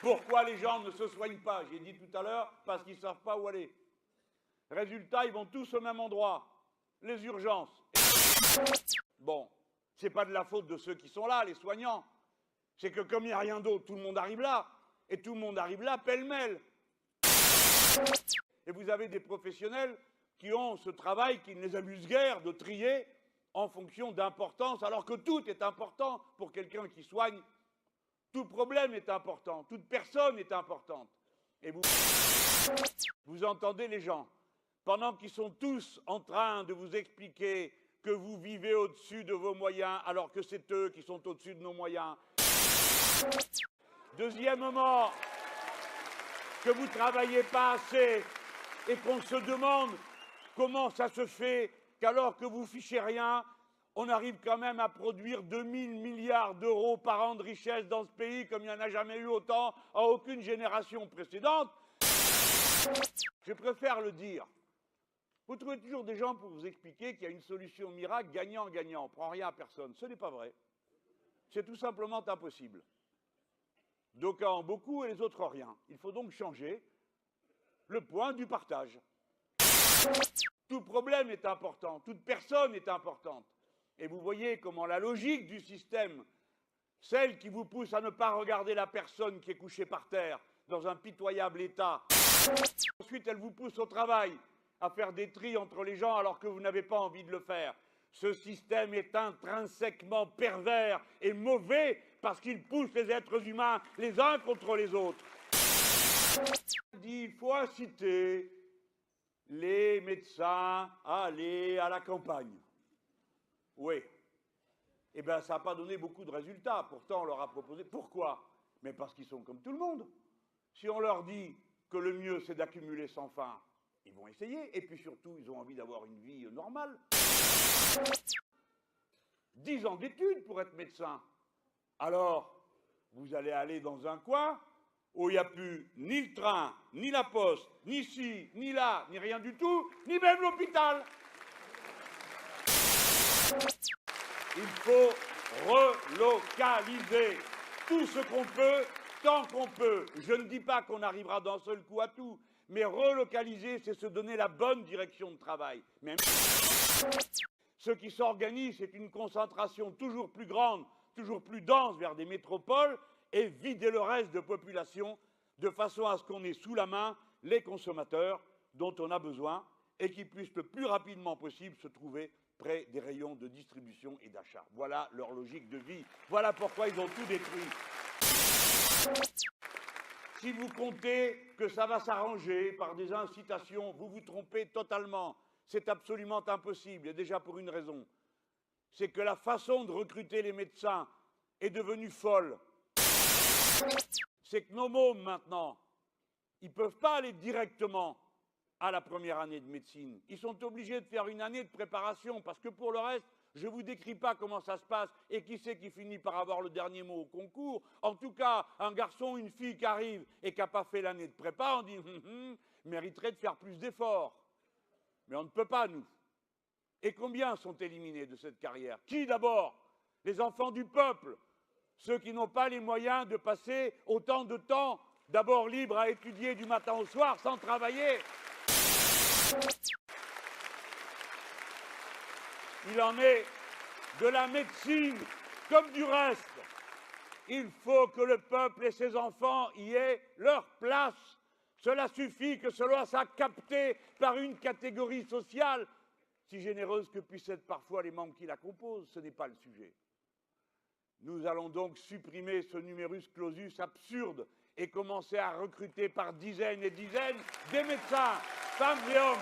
Pourquoi les gens ne se soignent pas? J'ai dit tout à l'heure, parce qu'ils ne savent pas où aller. Résultat, ils vont tous au même endroit, les urgences. Bon, c'est pas de la faute de ceux qui sont là, les soignants. C'est que comme il n'y a rien d'autre, tout le monde arrive là. Et tout le monde arrive là pêle-mêle. Et vous avez des professionnels qui ont ce travail qui ne les amuse guère de trier en fonction d'importance, alors que tout est important pour quelqu'un qui soigne. Tout problème est important, toute personne est importante. Et vous entendez les gens, pendant qu'ils sont tous en train de vous expliquer que vous vivez au-dessus de vos moyens, alors que c'est eux qui sont au-dessus de nos moyens. Deuxièmement, que vous ne travaillez pas assez et qu'on se demande comment ça se fait qu'alors que vous fichez rien, on arrive quand même à produire 2000 milliards d'euros par an de richesse dans ce pays, comme il n'y en a jamais eu autant à aucune génération précédente. Je préfère le dire. Vous trouvez toujours des gens pour vous expliquer qu'il y a une solution miracle gagnant-gagnant. On ne prend rien à personne. Ce n'est pas vrai. C'est tout simplement impossible. D'aucuns ont beaucoup et les autres ont rien. Il faut donc changer le point du partage. Tout problème est important, toute personne est importante. Et vous voyez comment la logique du système, celle qui vous pousse à ne pas regarder la personne qui est couchée par terre dans un pitoyable état, ensuite elle vous pousse au travail, à faire des tris entre les gens alors que vous n'avez pas envie de le faire. Ce système est intrinsèquement pervers et mauvais parce qu'il pousse les êtres humains les uns contre les autres. Il faut inciter les médecins à aller à la campagne. Oui. Eh bien, ça n'a pas donné beaucoup de résultats. Pourtant, on leur a proposé. Pourquoi? Mais parce qu'ils sont comme tout le monde. Si on leur dit que le mieux, c'est d'accumuler sans fin, ils vont essayer. Et puis surtout, ils ont envie d'avoir une vie normale. 10 ans d'études pour être médecin. Alors, vous allez aller dans un coin où il n'y a plus ni le train, ni la poste, ni ci, ni là, ni rien du tout, ni même l'hôpital. Il faut relocaliser tout ce qu'on peut, tant qu'on peut. Je ne dis pas qu'on arrivera d'un seul coup à tout, mais relocaliser, c'est se donner la bonne direction de travail. Même ce qui s'organise, c'est une concentration toujours plus grande, toujours plus dense vers des métropoles et vider le reste de population de façon à ce qu'on ait sous la main les consommateurs dont on a besoin et qui puissent le plus rapidement possible se trouver près des rayons de distribution et d'achat. Voilà leur logique de vie. Voilà pourquoi ils ont tout détruit. Si vous comptez que ça va s'arranger par des incitations, vous vous trompez totalement. C'est absolument impossible, et déjà pour une raison. C'est que la façon de recruter les médecins est devenue folle. C'est que nos mômes, maintenant, ils ne peuvent pas aller directement à la première année de médecine. Ils sont obligés de faire une année de préparation, parce que pour le reste, je ne vous décris pas comment ça se passe et qui c'est qui finit par avoir le dernier mot au concours. En tout cas, un garçon ou une fille qui arrive et qui n'a pas fait l'année de prépa, on dit mériterait de faire plus d'efforts. Mais on ne peut pas, nous. Et combien sont éliminés de cette carrière? Qui d'abord? Les enfants du peuple, ceux qui n'ont pas les moyens de passer autant de temps d'abord libres à étudier du matin au soir sans travailler. Il en est de la médecine comme du reste. Il faut que le peuple et ses enfants y aient leur place. Cela suffit que cela soit capté par une catégorie sociale, si généreuse que puissent être parfois les membres qui la composent. Ce n'est pas le sujet. Nous allons donc supprimer ce numerus clausus absurde et commencer à recruter par dizaines et dizaines des médecins, femmes et hommes.